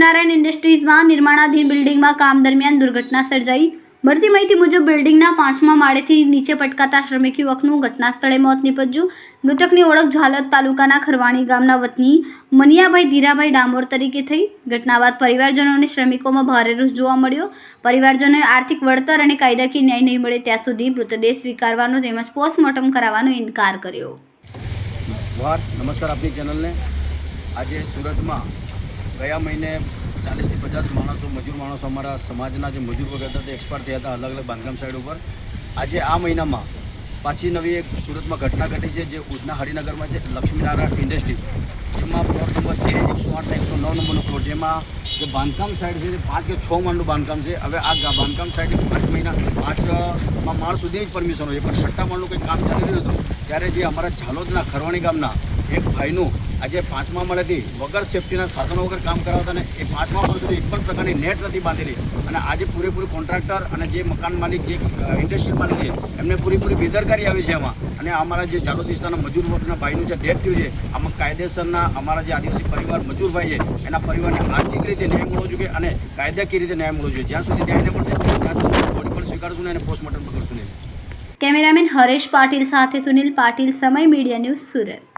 લક્ષ્મીનારાયણ ઇન્ડસ્ટ્રીઝમાં નિર્માણાધીન બિલ્ડિંગમાં કામ દરમિયાન દુર્ઘટના સર્જાઈ। મળતી માહિતી મુજબ બિલ્ડિંગના 5મા માળેથી નીચે પટકાતા શ્રમિક યુવકનું ઘટના સ્થળે મોત નીપજ્યું। મૃતકની ઓળખ ઝાલોદ તાલુકાના ખરવાણી ગામના વતની મનિયાભાઈ ધીરાભાઈ ડામોર તરીકે થઈ। ઘટના બાદ પરિવારજનો અને શ્રમિકોમાં ભારે રોષ જોવા મળ્યો। પરિવારજનોએ આર્થિક વળતર અને કાયદાકીય ન્યાય નહીં મળે ત્યાં સુધી મૃતદેહ સ્વીકારવાનો તેમજ પોસ્ટમોર્ટમ કરાવવાનો ઇનકાર કર્યો। નમસ્કાર, આપની ચેનલને આજે સુરતમાં ગયા મહિને 40 થી 50 માણસો મજૂર માણસો અમારા સમાજના જે મજૂર વર્ગ હતા તે એક્સપાયર થયા હતા અલગ અલગ બાંધકામ સાઇડ ઉપર। આજે આ મહિનામાં પાછી નવી એક સુરતમાં ઘટના ઘટી છે, જે ઉધના હરિનગરમાં છે, લક્ષ્મીનારાયણ ઇન્ડસ્ટ્રી, જેમાં પ્લોટ નંબર 108 અને 109 નંબરનો પ્લોટ, જેમાં જે બાંધકામ સાઇડ છે તે 5 કે 6 માળનું બાંધકામ છે। હવે આ બાંધકામ સાઇડ 5 મહિના 5 માળ સુધી જ પરમિશન હોય, પણ 6ઠ્ઠા માળનું કંઈ કામ ચાલી રહ્યું હતું ત્યારે જે અમારા ઝાલોદના ખરવાણી ગામના એક ભાઈનું આજે 5મા માળેથી વગર સેફ્ટીના સાધનો વગર કામ કરાવતા ને એ 5મા માળ સુધી એક પણ પ્રકારની નેટ નથી બાંધેલી, અને આજે પૂરેપૂરી કોન્ટ્રાક્ટર અને જે મકાન માલિક, જે ઇન્ડસ્ટ્રીયલ માલિક છે, એમને પૂરેપૂરી બેદરકારી આવી છે એમાં। અને અમારા જે ઝાલોદ વિસ્તારના મજૂર વર્ગના ભાઈનું જે ડેથ થયું છે, આમાં કાયદેસરના અમારા જે આદિવાસી પરિવાર મજૂર ભાઈ છે એના પરિવારને આર્થિક રીતે ન્યાય મળવો જોઈએ અને કાયદાકીય રીતે ન્યાય મળવો જોઈએ। જ્યાં સુધી ન્યાય ન મળશે ત્યાં સુધી બોડી પણ સ્વીકારશું નહીં અને પોસ્ટમોર્ટમ પણ કરશું નહીં। કેમેરામેન હરેશ પાટીલ સાથે સુનિલ પાટીલ, સમય મીડિયા ન્યૂઝ, સુરત।